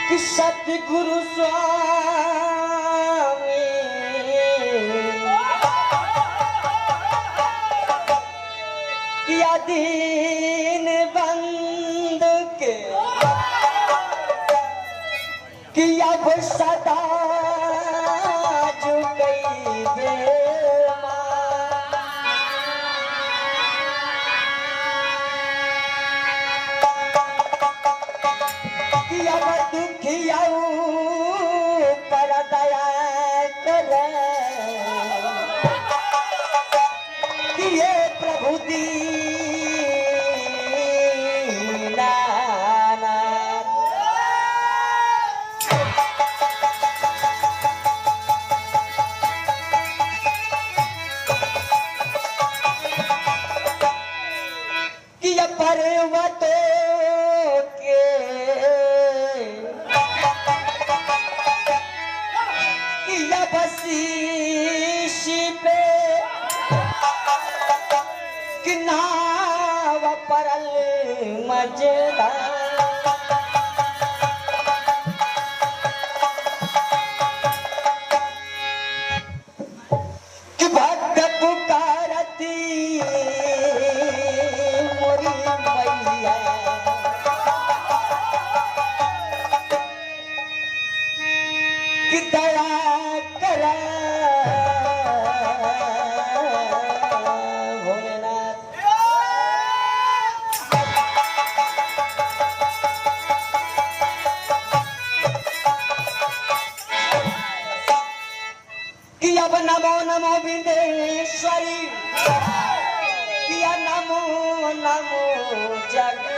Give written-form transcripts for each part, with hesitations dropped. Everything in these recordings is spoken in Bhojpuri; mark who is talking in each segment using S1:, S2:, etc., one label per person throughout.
S1: कि सतगुरु स्वामी किया दीन बंद के किया वो सदा झुकई दे किया वो दुखिया पर दया कर किए प्रभु दीनानाथ किया पर्वतों के किया बसीश पे कि नाव परल मजेदार कि भक्त पुकारती मोरी मैया कि दया कर भोलेनाथ कि अब नमो नमो विदेश्वरी किया नमो नमो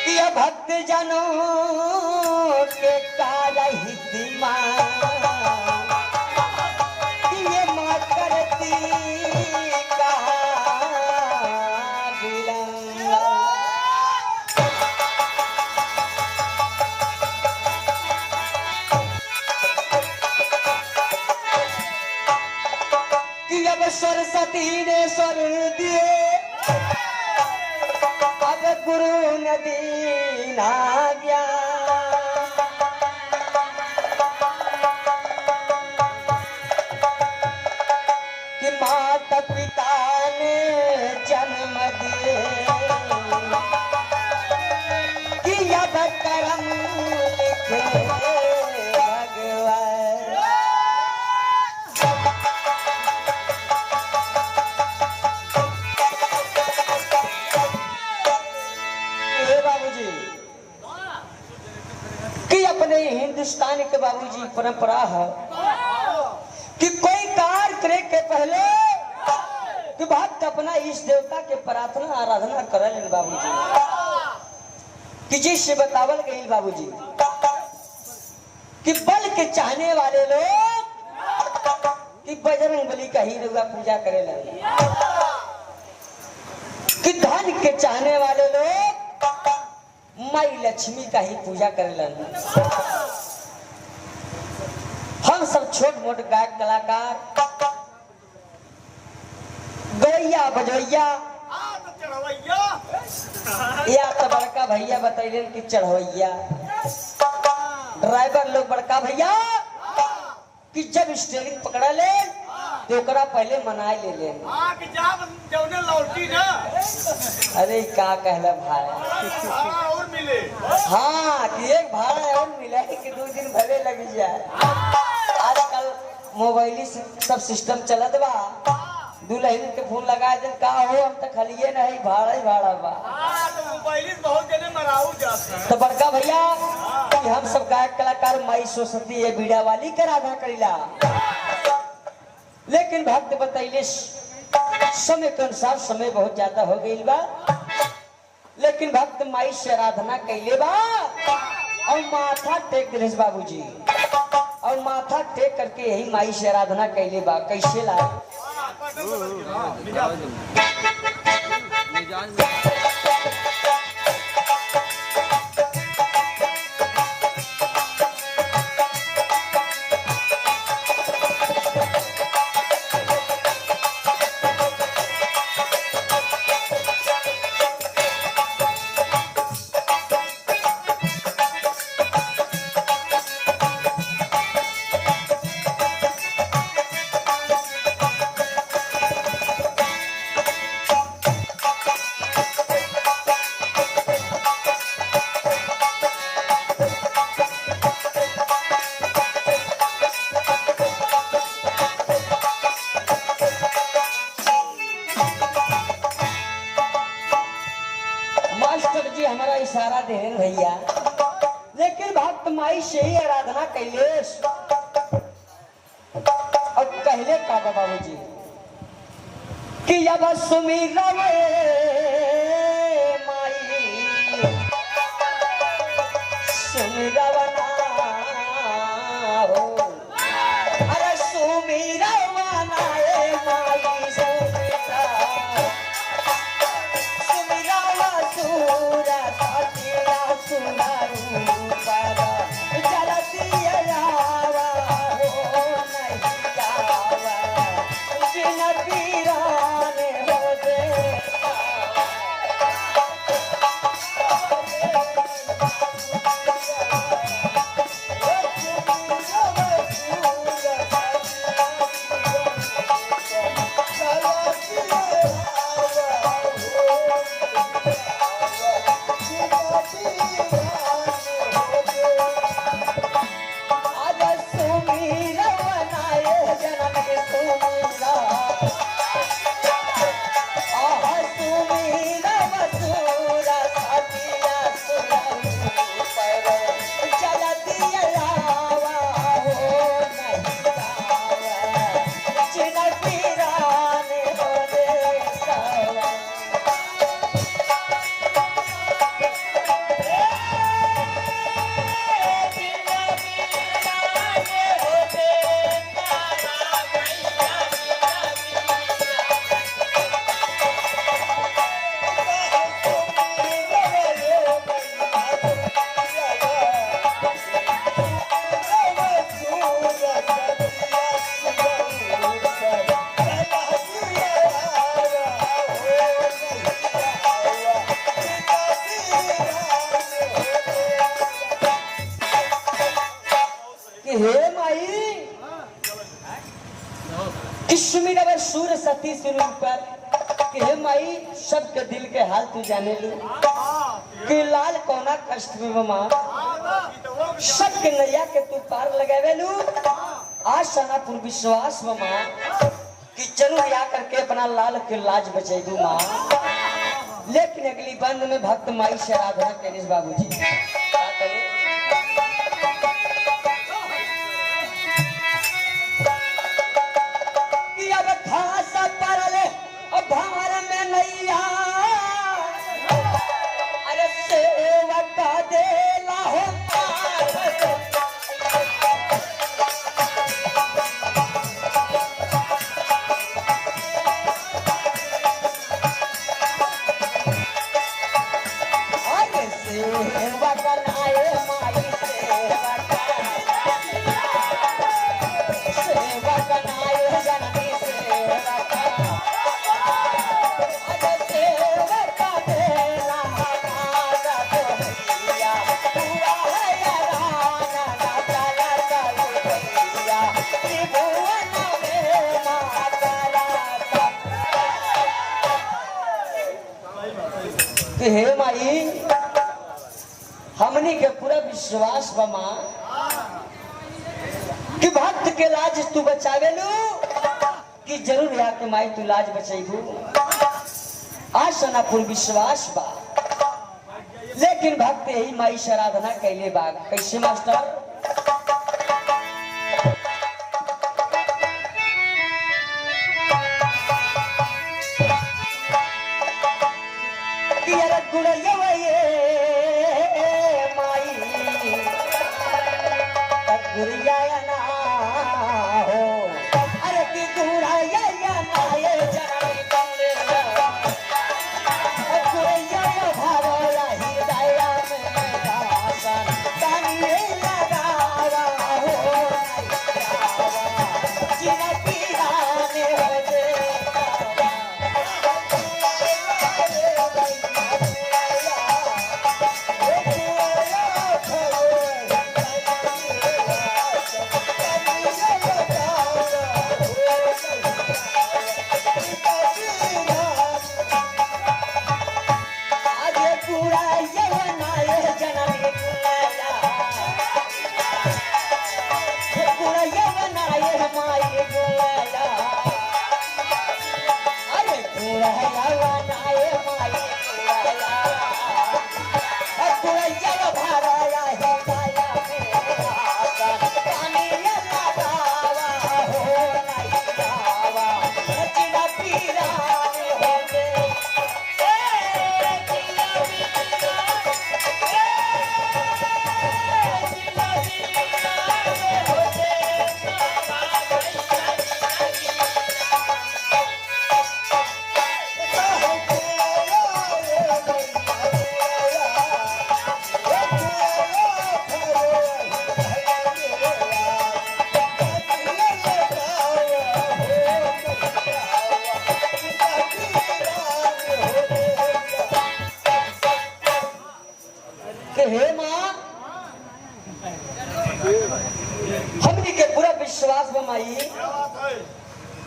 S1: किया भक्त जनों के हित किए माँ करती का कि अब सरस्वती ने स्वर दिए अब गुरु नदी ना गया कि माता पिता ने जन्म दिए कि अब कर्म लिखे भगवान कि अपने हिंदुस्तान के बाबूजी परंपरा है कि कोई कार्य करे के पहले कि भक्त अपना इष्ट देवता के प्रार्थना आराधना करल बाबूजी कि जिससे बतावल गई बाबूजी कि बल के चाहने वाले लोग कि बजरंग बली का ही रुआ पूजा करेला कि धन के चाहने वाले लोग माई लक्ष्मी का ही पूजा करेलन। हम सब छोट मोट गायक कलाकार गैया बजैया या तो बड़का भैया बतैलन कि चढ़वैया ड्राइवर लोग बड़का भैया कि जब स्टीयरिंग पकड़ा ले तो ओकरा पहले मनाए ले ले अरे का कहला भाई और मिले हाँ कि एक भाड़ा और मिले कि 2 दिन भले लग जाए आजकल मोबाइली सब सिस्टम चलत बा दुल्हन के फोन लगा दे का हो हम तो खलिए नहीं भाड़ा ही भाड़ा बा तो मोबाइली बहुत जने मराऊ जाते तो बड़का भैया कि हम सब गायक कलाकार माई सरस्वती ये बीड़ा वाली के आराधना करीला लेकिन भक्त बतैले समय के अनुसार समय बहुत ज्यादा हो गई बा लेकिन भक्त माई से आराधना कैले बा और माथा टेक दिनेश बाबूजी और माथा टेक करके यही माई से आराधना कैले बा कैसे ला इशारा देन भैया, लेकिन भक्त माई से ही आराधना कैलेश और कहले का बाबूजी कि अब सुमिरा माई सुमिरवना हो, अरे सुमिरवना माई सुमिरा सुमिरवा सूरा सतिया सुनारू पर जलतिया जावा हो नहीं जावा जिन पीराने हो दे हे माई सुमिरवा सूर सती सुर ऊपर कि हे माई सबके दिल के हाल तू जाने लू कि लाल कोना कष्ट में मां सबके नैया के तू पार लगावे लू। आज सनापुर विश्वास मां कि जरूर आ करके अपना लाल के लाज बचेगू मां, लेकिन अगली बंद में भक्त माई से आराधना करिस बाबूजी क्या करे भार में नैया अरे सेवक दे लाहो अरे सेवक नाये माई सेवक नाये जननी सेवक हे माई हमनी के पूरा विश्वास बमा कि भक्त के लाज तू बचावेलू कि जरूर यहाँ के माई तू लाज बचेबू। आज सनापुर विश्वास बा, लेकिन भक्त यही माई से आराधना कैले बा कैसे मास्टर भावला हृदय में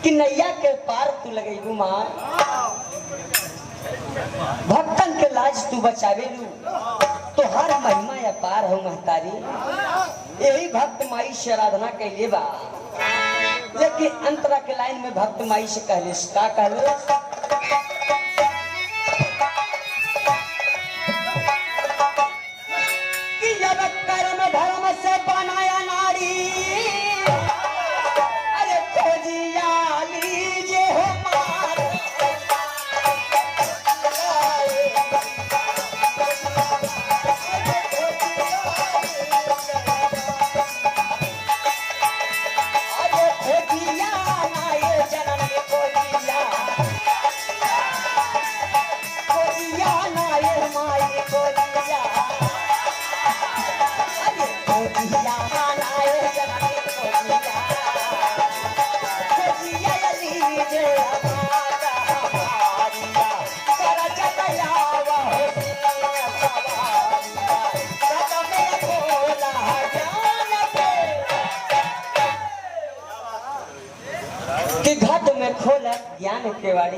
S1: कि नैया के पार तू लगेलू माँ, भक्तन के लाज तू बचावेलू, तो हर महिमा या पार हो महतारी। यही भक्त माई से आराधना कैले बा। लेकिन अंतरा के लाइन में भक्त माई से कहले का कहले कि जब कर्म धर्म से बनाया नारी, अरे खोजिया लीजे हो मार, कि घट में खोल ज्ञान के वाड़ी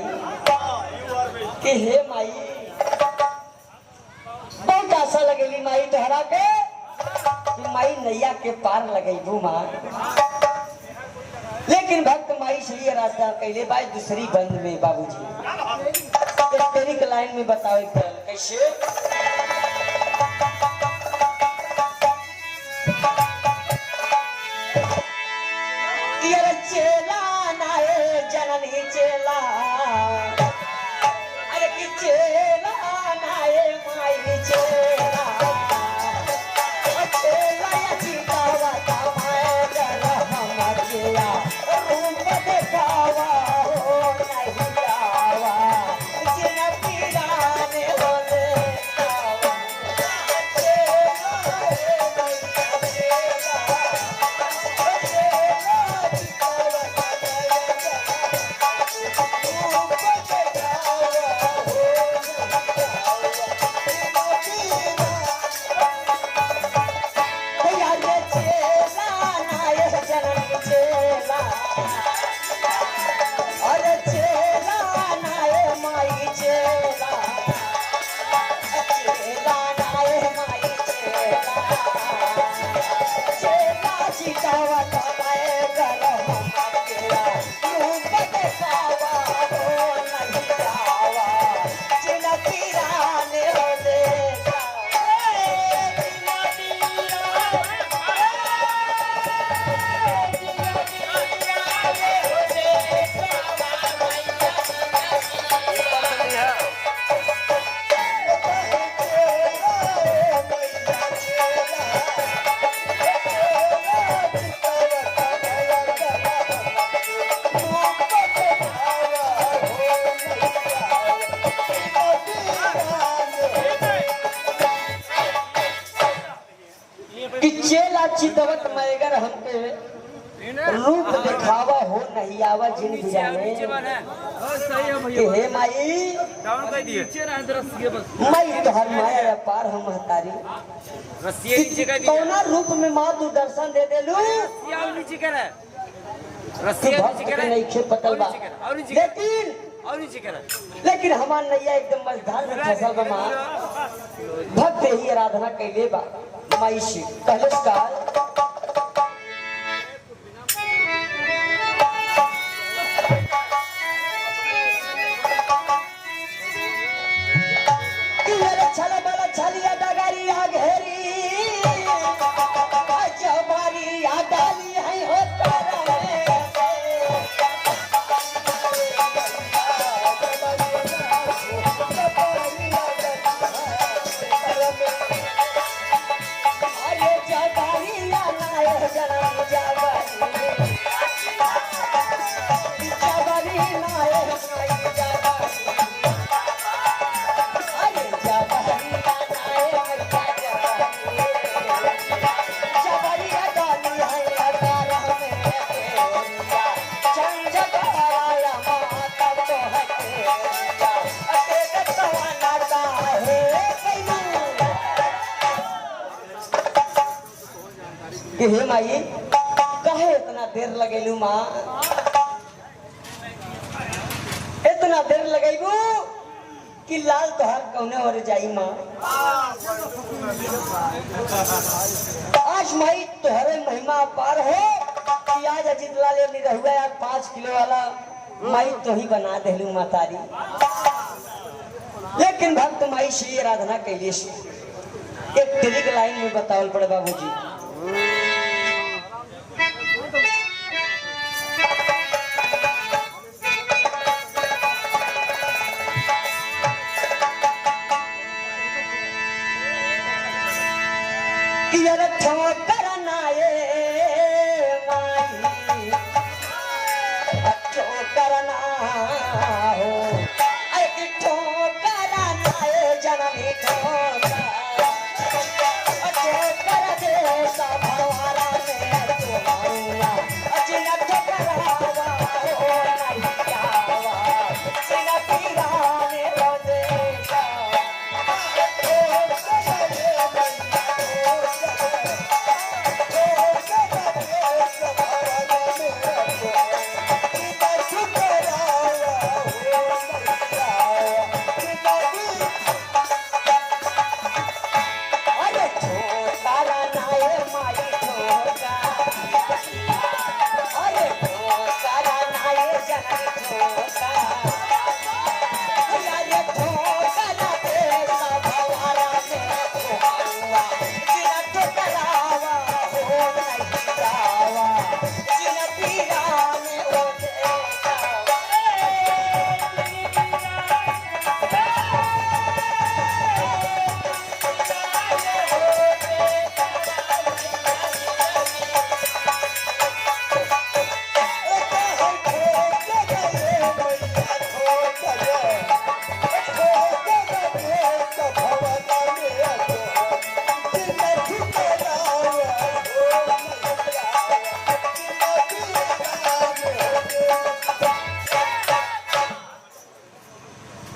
S1: कि हे माई बहुत आशा लगेली माई तोहरा के कि माई नैया के पार लगेबू माँ। लेकिन भक्त माई से रास्ता कैले बाई दूसरी बंद में बाबूजी तेरी के लाइन में बताओ कैसे चेला नाये जननी चेला, अरे कि चेला नाये माई चेला, चेला या चितावा तमाए जला हमारिया रूप देखावा हो नहीं जावा, जिन पीराने हो देखावा, चेला चितवत मैगर हमके रूप दिखावा हो नहीं आवा जिन बिजाने कि हे माई मैं तोहर माया पार हम महतारी कौना रूप में माँ तू दर्शन दे देलू नहीं खे पतल बा। लेकिन हमार नैया एकदम मझधार में फसल बा माँ। भक्त ही आराधना कैले बा माई से कहले का छला बला छलिया डगरिया घेरी जमारी या डाली है होता हे माई कहे इतना देर लगेलू माँ इतना देर लगेबू कि लाल तोहर कौने और जाई माँ। आज माई तोहरे महिमा पार हो कि आज अजीत लाल नहीं रहुआ यार 5 किलो वाला माई तो ही बना देलू मातारी। लेकिन भक्त माई से आराधना कैले एक ट्रिक लाइन में बतावल पड़े बाबूजी।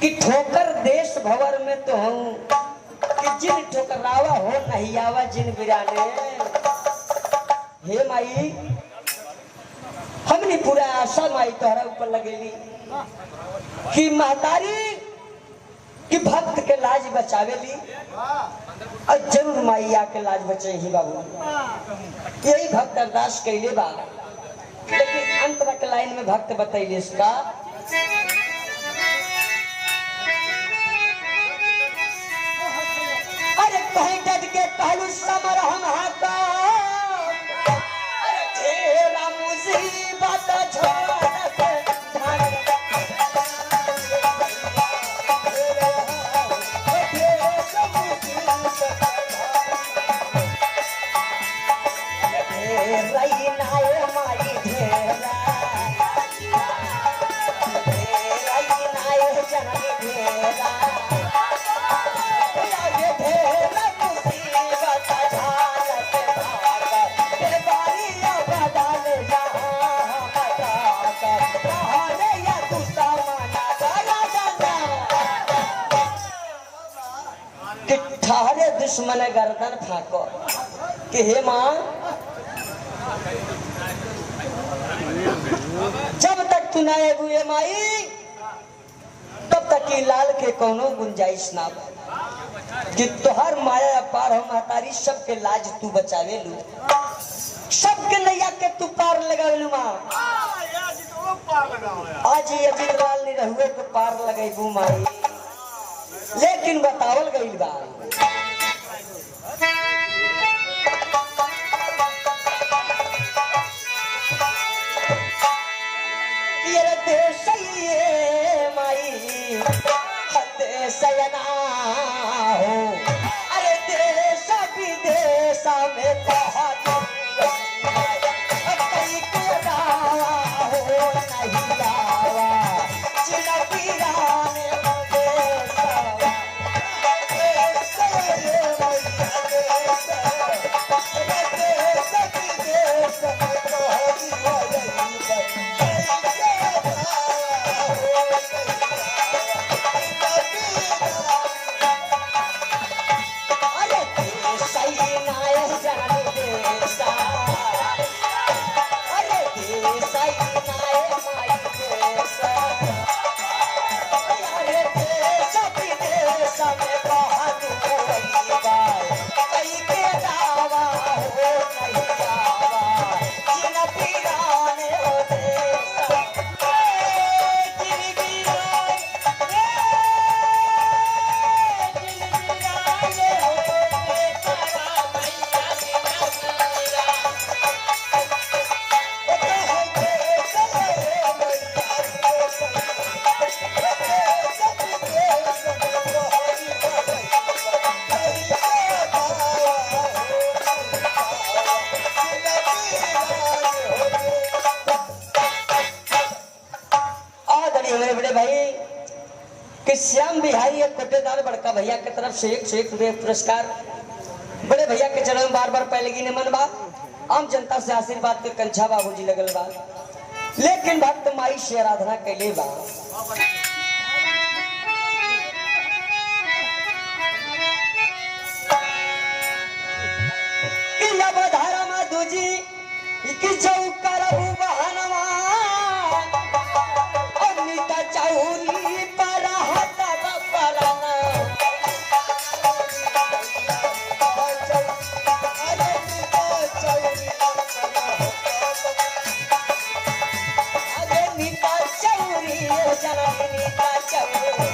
S1: कि ठोकर देश भवर में तो हूँ कि जिन ठोकरावा हो नहीं आवा जिन बिराने। हे माई हमने पूरा आशा माई तोहरा ऊपर लगेली कि महतारी कि भक्त के लाज बचावेली और जरूर माई आके लाज बचे ही बाबू। यही भक्त अरदास कैले बा। लेकिन अंतरा के लाइन में भक्त बतैले इसका कहीं डट के कहलू समर हम हाका तेरा मुसीबत छोड़ के रही नाय माई ढेरा रही नाय जननी ढेरा दुश्मन गर्दन फाको कि हे माँ जब तक तू ना हुए माई तब तक की लाल के कोनो गुंजाइश ना कि तोहर माया पार हो महतारी सबके लाज तू बचावे लू सबके नैया के तू पार लगावे लू माँ। आज ये अजीत लाल नहीं रहुए तो पार लगेबू माई। लेकिन बतावल गई बा सयना हो अरे देश विदेश में बहुत कई के दावा हो नहीं दावा चिन पीराने बताई हमारे बड़े भाई कि श्याम बिहारी एक कोटेदार बड़का भैया की तरफ से 101 रुपये पुरस्कार। बड़े भैया के चरण में बार बार पहले की नमन बा। आम जनता से आशीर्वाद के कंछा बाबूजी लगल बा। लेकिन भक्त माई से आराधना कैले बा। कि चौकरबू बहनवा अनिता चौरी पर हटब परना अरे नीता चौरी नीता चौरी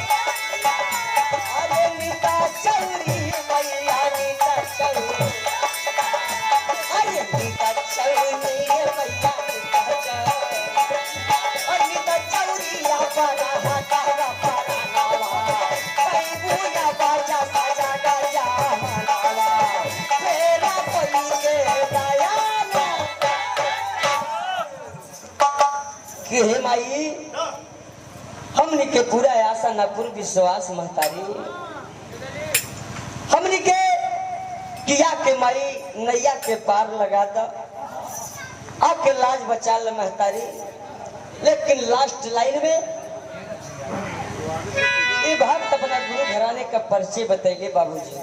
S1: अरे नीता चौरी मैया नीता चौरी अरे नीता चौरी कि हे माई हमनी के पूरा आशा न पूर्ण विश्वास महतारी हमनी के किया के माई नैया के पार लगा द आके लाज बचा ल महतारी। लेकिन लास्ट लाइन में ये भक्त अपना गुरु घराने का परिचय बतैले बाबूजी।